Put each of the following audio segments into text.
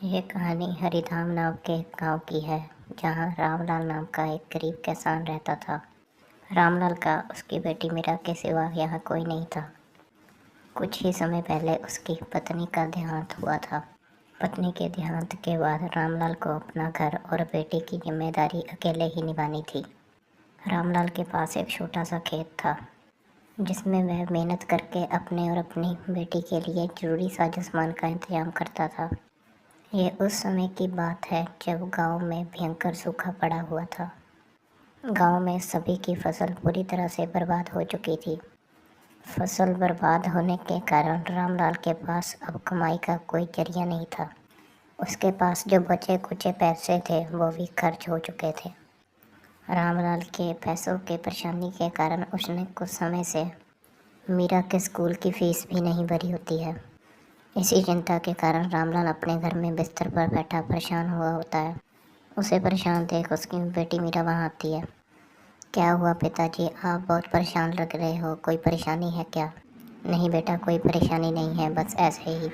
यह कहानी हरिधाम नाम के एक गांव की है, जहां रामलाल नाम का एक गरीब किसान रहता था। रामलाल का उसकी बेटी मीरा के सिवा यहाँ कोई नहीं था। कुछ ही समय पहले उसकी पत्नी का देहांत हुआ था। पत्नी के देहांत के बाद रामलाल को अपना घर और बेटी की जिम्मेदारी अकेले ही निभानी थी। रामलाल के पास एक छोटा सा खेत था, जिसमें वह मेहनत करके अपने और अपनी बेटी के लिए जरूरी साजो-सामान का इंतजाम करता था। ये उस समय की बात है जब गांव में भयंकर सूखा पड़ा हुआ था। गांव में सभी की फसल पूरी तरह से बर्बाद हो चुकी थी। फसल बर्बाद होने के कारण रामलाल के पास अब कमाई का कोई जरिया नहीं था। उसके पास जो बचे कुचे पैसे थे वो भी खर्च हो चुके थे। रामलाल के पैसों के परेशानी के कारण उसने कुछ समय से मीरा के स्कूल की फीस भी नहीं भरी होती है। इसी चिंता के कारण रामलाल अपने घर में बिस्तर पर बैठा परेशान हुआ होता है। उसे परेशान देख उसकी बेटी मीरा वहाँ आती है। क्या हुआ पिताजी, आप बहुत परेशान लग रहे हो, कोई परेशानी है क्या? नहीं बेटा, कोई परेशानी नहीं है, बस ऐसे ही।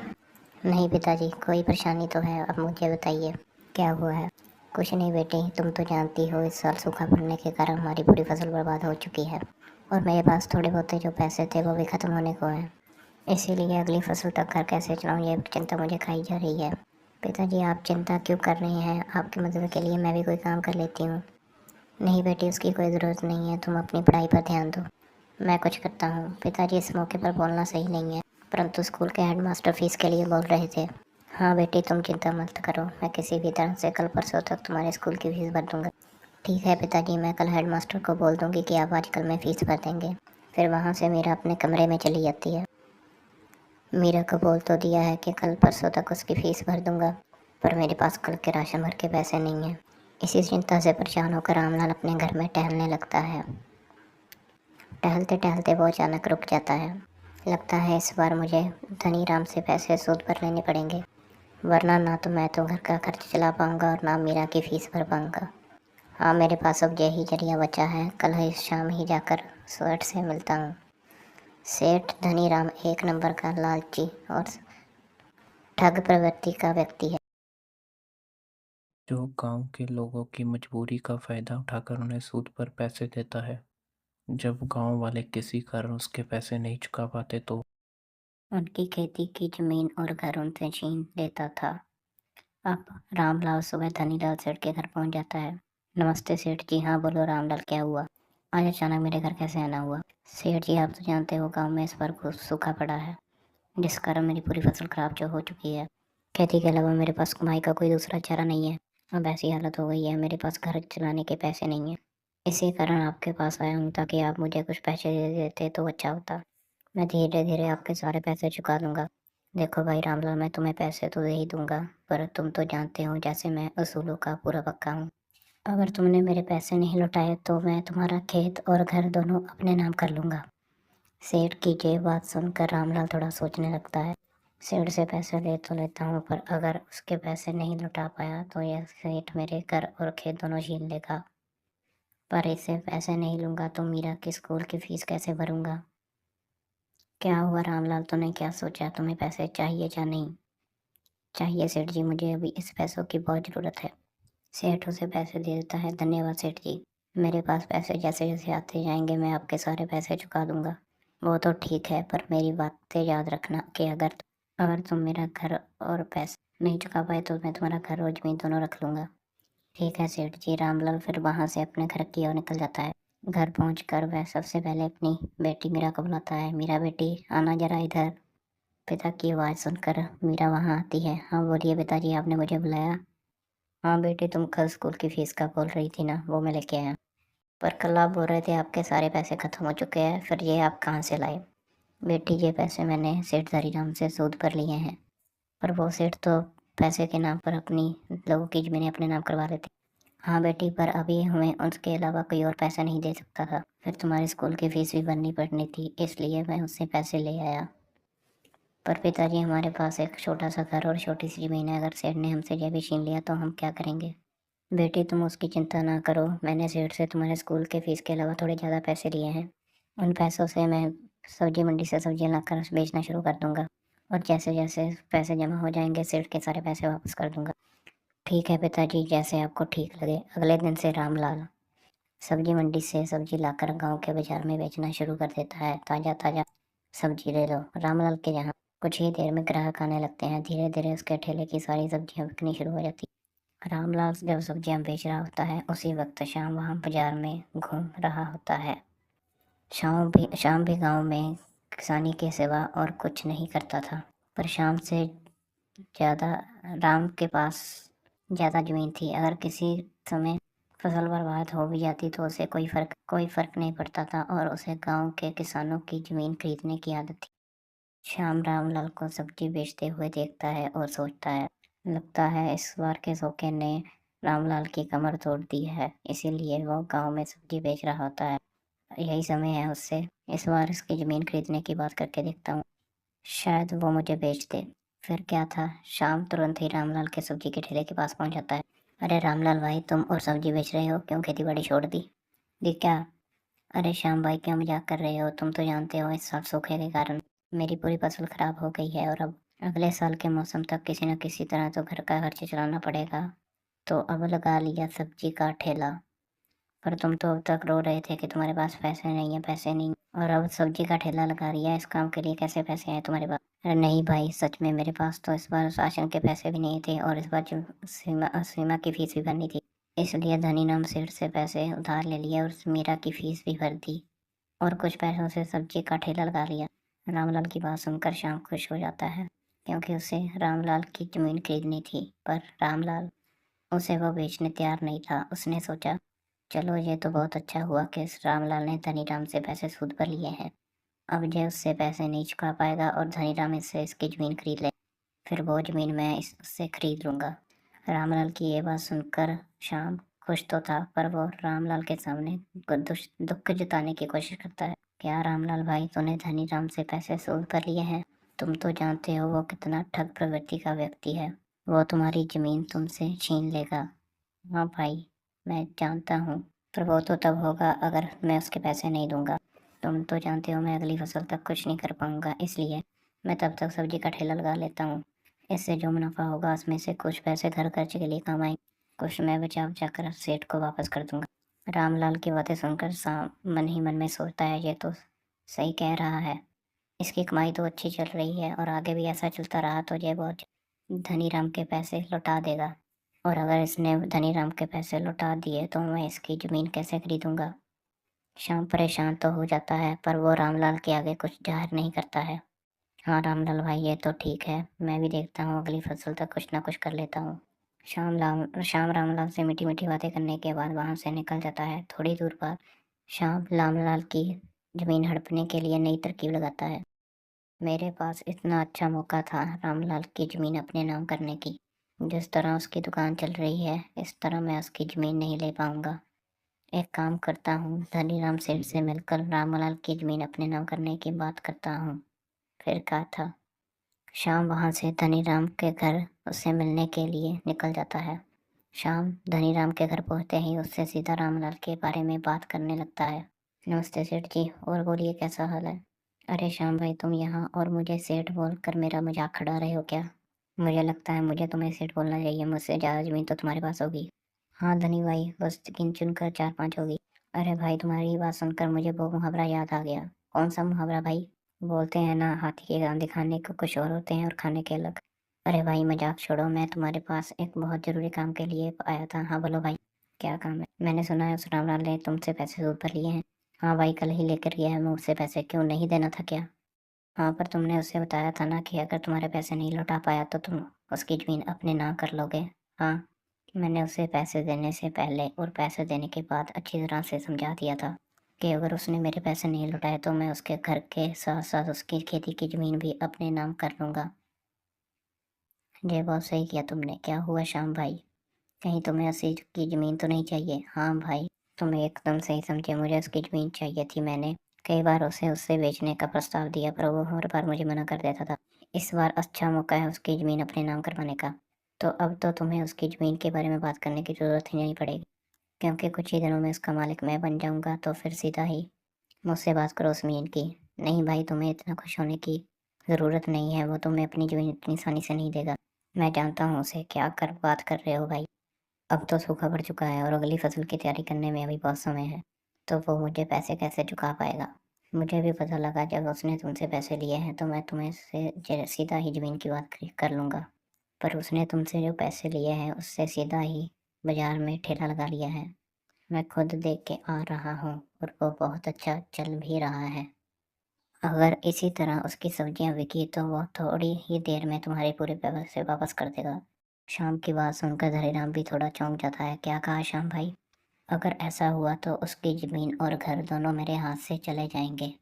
नहीं पिताजी, कोई परेशानी तो है, अब मुझे बताइए क्या हुआ है। कुछ नहीं बेटी, तुम तो जानती हो इस साल सूखा पड़ने के कारण हमारी पूरी फसल बर्बाद हो चुकी है और मेरे पास थोड़े बहुत जो पैसे थे वो भी ख़त्म होने को हैं। इसीलिए अगली फसल तक घर कैसे चलाऊं, ये चिंता मुझे खाई जा रही है। पिताजी आप चिंता क्यों कर रही हैं, आपकी मदद के लिए मैं भी कोई काम कर लेती हूँ। नहीं बेटी, उसकी कोई ज़रूरत नहीं है, तुम अपनी पढ़ाई पर ध्यान दो, मैं कुछ करता हूँ। पिताजी इस मौके पर बोलना सही नहीं है, परंतु स्कूल के हेडमास्टर फीस के लिए बोल रहे थे। हाँ बेटी, तुम चिंता मत करो, मैं किसी भी तरह से कल परसों तक तुम्हारे स्कूल की फीस भर दूँगा। ठीक है पिताजी, मैं कल हेडमास्टर को बोल दूँगी कि आप आज कल में फ़ीस भर देंगे। फिर वहाँ से मीरा अपने कमरे में चली जाती है। मीरा को बोल तो दिया है कि कल परसों तक उसकी फ़ीस भर दूंगा, पर मेरे पास कल के राशन भर के पैसे नहीं हैं। इसी चिंता से परेशान होकर रामलाल अपने घर में टहलने लगता है। टहलते टहलते वो अचानक रुक जाता है। लगता है इस बार मुझे धनीराम से पैसे सूद पर लेने पड़ेंगे, वरना ना तो मैं तो घर का खर्च चला पाऊंगा और ना मीरा की फ़ीस भर पाऊंगा। हाँ, मेरे पास अब यही जरिया बचा है, कल ही शाम ही जाकर सेठ से मिलता हूँ। सेठ धनीराम एक नंबर का लालची और ठग प्रवृत्ति का व्यक्ति है। जो गांव के लोगों की मजबूरी का फायदा उठाकर उन्हें सूद पर पैसे देता है। जब गांव वाले किसी कारण उसके पैसे नहीं चुका पाते तो उनकी खेती की जमीन और घर उनसे छीन लेता था। अब रामलाल सुबह धनीलाल सेठ के घर पहुंच जाता है। नमस्ते सेठ जी। हाँ बोलो रामलाल, क्या हुआ? आज अचानक मेरे घर कैसे आना हुआ? सेठ जी, आप तो जानते हो गांव में इस बार खूब सूखा पड़ा है, जिस कारण मेरी पूरी फसल खराब जो हो चुकी है। खेती के अलावा मेरे पास कमाई का कोई दूसरा चारा नहीं है। अब ऐसी हालत हो गई है, मेरे पास घर चलाने के पैसे नहीं है। इसी कारण आपके पास आया हूँ, ताकि आप मुझे कुछ पैसे दे देते तो अच्छा होता। मैं धीरे धीरे आपके सारे पैसे चुका दूंगा। देखो भाई रामलाल, मैं तुम्हें पैसे तो दे ही दूंगा, पर तुम तो जानते हो जैसे मैं असूलों का पूरा पक्का हूँ। अगर तुमने मेरे पैसे नहीं लौटाए तो मैं तुम्हारा खेत और घर दोनों अपने नाम कर लूँगा। सेठ की ये बात सुनकर रामलाल थोड़ा सोचने लगता है। सेठ से पैसे ले तो लेता हूँ, पर अगर उसके पैसे नहीं लौटा पाया तो यह सेठ मेरे घर और खेत दोनों छीन लेगा। पर इससे पैसे नहीं लूँगा तो मीरा की स्कूल की फीस कैसे भरूँगा? क्या हुआ रामलाल, तूने क्या सोचा? तुम्हें पैसे चाहिए या नहीं? चाहिए सेठ जी, मुझे अभी इस पैसों की बहुत ज़रूरत है। सेठ उसे पैसे दे देता है। धन्यवाद सेठ जी, मेरे पास पैसे जैसे जैसे आते जाएंगे मैं आपके सारे पैसे चुका दूंगा। वो तो ठीक है, पर मेरी बातें याद रखना कि अगर अगर तुम मेरा घर और पैसे नहीं चुका पाए तो मैं तुम्हारा घर और ज़मीन दोनों रख लूँगा। ठीक है सेठ जी। रामलाल फिर वहाँ से अपने घर की ओर निकल जाता है। घर पहुँचकर वह सबसे पहले अपनी बेटी मीरा को बुलाता है। मीरा बेटी, आना जरा इधर। पिता की आवाज़ सुनकर मीरा वहाँ आती है। हाँ बोलिए पिताजी, आपने मुझे बुलाया? हाँ बेटी, तुम कल स्कूल की फीस का बोल रही थी ना, वो मैं लेके आया। पर कल आप बोल रहे थे आपके सारे पैसे खत्म हो चुके हैं, फिर ये आप कहाँ से लाए? बेटी, ये पैसे मैंने सेठ धरीराम से सूद पर लिए हैं। पर वो सेठ तो पैसे के नाम पर अपनी लोगों की ज़मीनें अपने नाम करवा लेते। हाँ बेटी, पर अभी हमें उसके अलावा कोई और पैसा नहीं दे सकता था, फिर तुम्हारे स्कूल की फीस भी भरनी पड़नी थी, इसलिए मैं उससे पैसे ले आया। पर पिताजी, हमारे पास एक छोटा सा घर और छोटी सी ज़मीन है, अगर सेठ ने हमसे ये भी छीन लिया तो हम क्या करेंगे? बेटी, तुम उसकी चिंता ना करो, मैंने सेठ से तुम्हारे स्कूल के फीस के अलावा थोड़े ज़्यादा पैसे लिए हैं। उन पैसों से मैं सब्जी मंडी से सब्जियां लाकर बेचना शुरू कर दूंगा और जैसे जैसे पैसे जमा हो जाएंगे सेठ के सारे पैसे वापस कर दूंगा। ठीक है पिताजी, जैसे आपको ठीक लगे। अगले दिन से रामलाल सब्जी मंडी से सब्जी लाकर गांव के बाजार में बेचना शुरू कर देता है। ताज़ा ताज़ा सब्जी ले लो। रामलाल के यहाँ कुछ ही देर में ग्राहक आने लगते हैं। धीरे धीरे उसके ठेले की सारी सब्जियां बिकनी शुरू हो जाती। रामलाल जब सब्जियां बेच रहा होता है उसी वक्त श्याम वहाँ बाजार में घूम रहा होता है। शाम भी गांव में किसानी के सिवा और कुछ नहीं करता था। पर शाम से ज़्यादा राम के पास ज़्यादा ज़मीन थी। अगर किसी समय फसल बर्बाद हो भी जाती तो उसे कोई फ़र्क नहीं पड़ता था और उसे गांव के किसानों की ज़मीन खरीदने की आदत थी। श्याम रामलाल को सब्जी बेचते हुए देखता है और सोचता है, लगता है इस बार के धोखे ने रामलाल की कमर तोड़ दी है, इसीलिए वो गांव में सब्जी बेच रहा होता है। यही समय है उससे इस बार इसकी ज़मीन खरीदने की बात करके देखता हूँ, शायद वो मुझे बेच दे। फिर क्या था, शाम तुरंत ही रामलाल के सब्जी के ठेले के पास पहुंच जाता है। अरे रामलाल भाई, तुम और सब्जी बेच रहे हो, क्यों खेती बाड़ी छोड़ दी? दी क्या? अरे श्याम भाई, क्यों मजाक कर रहे हो? तुम तो जानते हो इस साल सूखे के कारण मेरी पूरी फसल खराब हो गई है और अब अगले साल के मौसम तक किसी न किसी तरह तो घर का खर्च चलाना पड़ेगा। तो अब लगा लिया सब्जी का ठेला। पर तुम तो अब तक रो रहे थे कि तुम्हारे पास पैसे नहीं है, पैसे नहीं, और अब सब्जी का ठेला लगा लिया। इस काम के लिए कैसे पैसे हैं तुम्हारे पास? अरे नहीं भाई, सच में मेरे पास तो इस बार राशन के पैसे भी नहीं थे और इस बार जो सीमा की फीस भी भरनी थी, इसलिए धनी नाम सेठ से पैसे उधार ले लिए और मीरा की फीस भी भर दी और कुछ पैसों से सब्जी का ठेला लगा लिया। रामलाल की बात सुनकर श्याम खुश हो जाता है, क्योंकि उसे रामलाल की जमीन खरीदनी थी। पर रामलाल उसे वो बेचने तैयार नहीं था। उसने सोचा, चलो ये तो बहुत अच्छा हुआ कि इस रामलाल ने धनीराम से पैसे सूद पर लिए हैं। अब ये उससे पैसे नहीं चुका पाएगा और धनीराम इससे इसकी ज़मीन खरीद ले, फिर वो ज़मीन मैं उससे खरीद लूँगा। रामलाल की ये बात सुनकर श्याम खुश तो था, पर वो रामलाल के सामने दुख जताने की कोशिश करता है। क्या रामलाल भाई, तूने धनीराम से पैसे सूद पर लिए हैं? तुम तो जानते हो वो कितना ठग प्रवृत्ति का व्यक्ति है। वो तुम्हारी ज़मीन तुमसे छीन लेगा। हाँ भाई, मैं जानता हूँ, पर वो तो तब होगा अगर मैं उसके पैसे नहीं दूंगा। तुम तो जानते हो मैं अगली फसल तक कुछ नहीं कर पाऊंगा, इसलिए मैं तब तक सब्जी का ठेला लगा लेता हूँ। इससे जो मुनाफा होगा उसमें से कुछ पैसे घर खर्च के लिए काम आएंगे, कुछ मैं बचा बचा कर सेठ को वापस कर दूंगा। रामलाल की बातें सुनकर शाम मन ही मन में सोचता है, ये तो सही कह रहा है। इसकी कमाई तो अच्छी चल रही है और आगे भी ऐसा चलता रहा तो ये बहुत धनीराम के पैसे लौटा देगा। और अगर इसने धनीराम के पैसे लौटा दिए तो मैं इसकी ज़मीन कैसे खरीदूंगा? श्याम परेशान तो हो जाता है, पर वो रामलाल के आगे कुछ जाहिर नहीं करता है। हाँ रामलाल भाई, ये तो ठीक है, मैं भी देखता हूँ अगली फसल तक कुछ ना कुछ कर लेता हूँ। श्याम रामलाल से मीठी मीठी बातें करने के बाद वहाँ से निकल जाता है। थोड़ी दूर बाद श्याम रामलाल की ज़मीन हड़पने के लिए नई तरकीब लगाता है। मेरे पास इतना अच्छा मौका था रामलाल की ज़मीन अपने नाम करने की। जिस तरह उसकी दुकान चल रही है, इस तरह मैं उसकी ज़मीन नहीं ले पाऊंगा। एक काम करता हूँ, धनीराम सेठ से मिलकर रामलाल की ज़मीन अपने नाम करने की बात करता हूँ। फिर कहा था, शाम वहाँ से धनीराम के घर उससे मिलने के लिए निकल जाता है। शाम धनीराम के घर पहुँचते ही उससे सीधा रामलाल के बारे में बात करने लगता है। नमस्ते सेठ जी, और बोलिए कैसा हाल है? अरे श्याम भाई, तुम यहाँ और मुझे सेठ बोलकर मेरा मजाक खड़ा रहे हो क्या? मुझे लगता है मुझे तुम्हें सेठ बोलना चाहिए, मुझसे ज़्यादा ज़मीन तो तुम्हारे पास होगी। हाँ धनी भाई, बस गिन चुन कर 4-5 होगी। अरे भाई, तुम्हारी बात सुनकर मुझे वो मुहावरा याद आ गया। कौन सा मुहावरा भाई? बोलते हैं ना, हाथी के दांत दिखाने को कुछ और होते हैं और खाने के अलग। अरे भाई मजाक छोड़ो, मैं तुम्हारे पास एक बहुत ज़रूरी काम के लिए आया था। हाँ बोलो भाई, क्या काम है? मैंने सुना है उस रामलाल ने तुमसे पैसे सूद पर लिए हैं। हाँ भाई, कल ही लेकर गया है मुझसे पैसे, क्यों नहीं देना था क्या? हाँ, पर तुमने उसे बताया था ना कि अगर तुम्हारे पैसे नहीं लौटा पाया तो तुम उसकी ज़मीन अपने नाम कर लोगे। हाँ, मैंने उसे पैसे देने से पहले और पैसे देने के बाद अच्छी तरह से समझा दिया था कि अगर उसने मेरे पैसे नहीं लौटाए तो मैं उसके घर के साथ साथ उसकी खेती की ज़मीन भी अपने नाम कर लूँगा। ये बहुत सही किया तुमने। क्या हुआ श्याम भाई, कहीं तुम्हें उसी की ज़मीन तो नहीं चाहिए? हाँ भाई, तुम एकदम सही समझे, मुझे उसकी ज़मीन चाहिए थी। मैंने कई बार उससे बेचने का प्रस्ताव दिया, पर वो हर बार मुझे मना कर देता था। इस बार अच्छा मौका है उसकी ज़मीन अपने नाम करवाने का। तो अब तो तुम्हें उसकी ज़मीन के बारे में बात करने की ज़रूरत ही नहीं पड़ेगी, क्योंकि कुछ ही दिनों में उसका मालिक मैं बन जाऊंगा। तो फिर सीधा ही मुझसे बात करो उस ज़मीन की। नहीं भाई, तुम्हें इतना खुश होने की ज़रूरत नहीं है, वो तुम्हें अपनी ज़मीन इतनी आसानी से नहीं देगा। मैं जानता हूँ उसे, क्या कर बात कर रहे हो भाई। अब तो सूखा पड़ चुका है और अगली फसल की तैयारी करने में अभी बहुत समय है, तो वो मुझे पैसे कैसे चुका पाएगा। मुझे भी पता लगा जब उसने तुमसे पैसे लिए हैं तो मैं तुम्हें से सीधा ही ज़मीन की बात कर लूँगा, पर उसने तुमसे जो पैसे लिए हैं उससे सीधा ही बाज़ार में ठेला लगा लिया है। मैं खुद देख के आ रहा हूँ और वो बहुत अच्छा चल भी रहा है। अगर इसी तरह उसकी सब्जियां बिकी तो वो थोड़ी ही देर में तुम्हारे पूरे पैसे वापस कर देगा। शाम की बात सुनकर धनीराम भी थोड़ा चौंक जाता है। क्या कहा श्याम भाई? अगर ऐसा हुआ तो उसकी ज़मीन और घर दोनों मेरे हाथ से चले जाएंगे।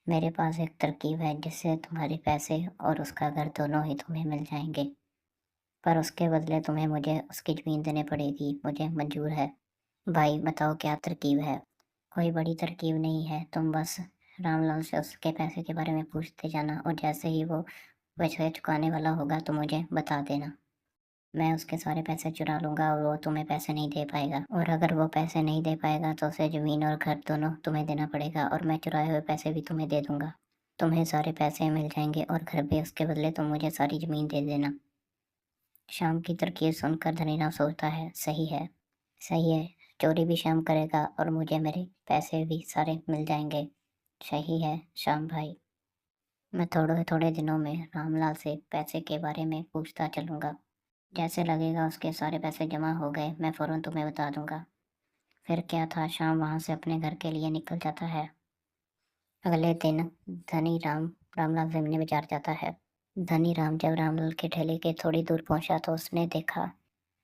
मेरे पास एक तरकीब है जिससे तुम्हारे पैसे और उसका घर दोनों ही तुम्हें मिल जाएंगे, पर उसके बदले तुम्हें मुझे उसकी ज़मीन देनी पड़ेगी। मुझे मंजूर है। भाई बताओ क्या तरकीब है? कोई बड़ी तरकीब नहीं है, तुम बस रामलाल से उसके पैसे के बारे में पूछते जाना और जैसे ही वो पैसे चुकाने वाला होगा तो मुझे बता देना। मैं उसके सारे पैसे चुरा लूँगा और वो तुम्हें पैसे नहीं दे पाएगा, और अगर वो पैसे नहीं दे पाएगा तो उसे ज़मीन और घर दोनों तुम्हें देना पड़ेगा और मैं चुराए हुए पैसे भी तुम्हें दे दूँगा। तुम्हें सारे पैसे मिल जाएंगे और घर भी, उसके बदले तुम मुझे सारी ज़मीन दे देना। शाम की तरकीब सुनकर धनीराम सोचता है, सही है, सही है। चोरी भी शाम करेगा और मुझे मेरे पैसे भी सारे मिल जाएंगे। सही है श्याम भाई। मैं थोड़े थोड़े दिनों में रामलाल से पैसे के बारे में पूछता चलूँगा। जैसे लगेगा उसके सारे पैसे जमा हो गए मैं फ़ौरन तुम्हें बता दूँगा। फिर क्या था, शाम वहाँ से अपने घर के लिए निकल जाता है। अगले दिन धनी राम रामलाल से मिलने बाजार जाता है। धनी राम जब रामलाल के ठेले के थोड़ी दूर पहुंचा तो उसने देखा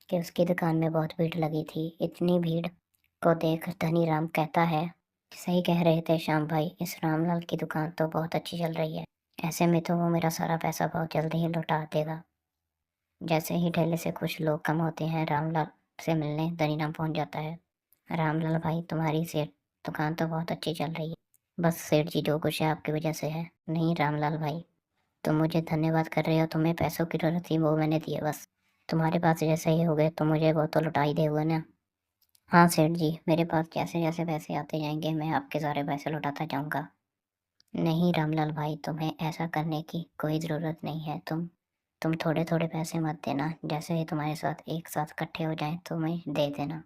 कि उसकी दुकान में बहुत भीड़ लगी थी। इतनी भीड़ को देख धनी राम कहता है, सही कह रहे थे श्याम भाई, इस रामलाल की दुकान तो बहुत अच्छी चल रही है। ऐसे में तो वो मेरा सारा पैसा बहुत जल्दी ही लौटा देगा। जैसे ही ठेले से कुछ लोग कम होते हैं रामलाल से मिलने धनी राम पहुंच जाता है। रामलाल भाई, तुम्हारी सेठ दुकान तो बहुत अच्छी चल रही है। बस सेठ जी, जो कुछ है आपकी वजह से है। नहीं रामलाल भाई, तुम मुझे धन्यवाद कर रहे हो, तुम्हें पैसों की जरूरत थी वो मैंने दिए बस। तुम्हारे पास जैसे ही हो गए तो मुझे वो तो लौटा ही दोगे ना। हाँ सेठ जी, मेरे पास जैसे जैसे पैसे आते जाएंगे मैं आपके सारे पैसे लौटाता जाऊंगा। नहीं रामलाल भाई, तुम्हें ऐसा करने की कोई ज़रूरत नहीं है। तुम थोड़े थोड़े पैसे मत देना, जैसे ही तुम्हारे साथ एक साथ इकट्ठे हो जाएं तो मैं दे देना।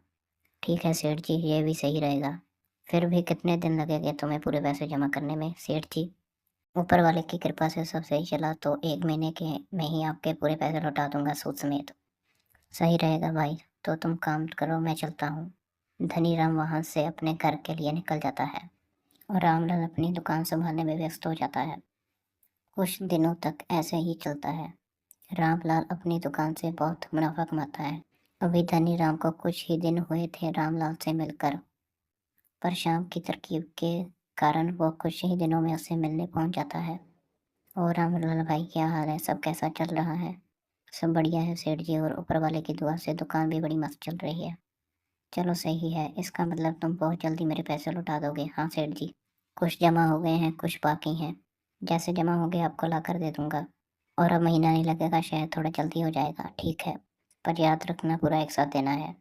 ठीक है सेठ जी, ये भी सही रहेगा। फिर भी कितने दिन लगेंगे तुम्हें पूरे पैसे जमा करने में सेठ जी? ऊपर वाले की कृपा से सब सही चला तो 1 महीने के में ही आपके पूरे पैसे लौटा दूंगा सूद समेत। सही रहेगा भाई, तो तुम काम करो, मैं चलता हूँ। धनीराम वहाँ से अपने घर के लिए निकल जाता है और रामलाल अपनी दुकान संभालने में व्यस्त हो जाता है। कुछ दिनों तक ऐसे ही चलता है। रामलाल अपनी दुकान से बहुत मुनाफा कमाता है। अभी धनीराम को कुछ ही दिन हुए थे रामलाल से मिलकर, पर शाम की तरकीब के कारण वो कुछ ही दिनों में उससे मिलने पहुंच जाता है। और रामलाल भाई, क्या हाल है? सब कैसा चल रहा है? सब बढ़िया है सेठ जी, और ऊपर वाले की दुआ से दुकान भी बड़ी मस्त चल रही है। चलो सही है, इसका मतलब तुम बहुत जल्दी मेरे पैसे लौटा दोगे। हाँ सेठ जी, कुछ जमा हो गए हैं, कुछ बाकी हैं। जैसे जमा हो गए आपको ला कर दे दूंगा। और अब महीना नहीं लगेगा, शायद थोड़ा जल्दी हो जाएगा। ठीक है, पर याद रखना पूरा एक साथ देना है।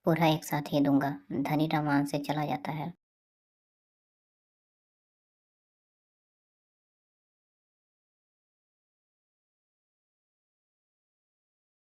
पूरा एक साथ ही दूंगा। धनी राम वहाँ से चला जाता है।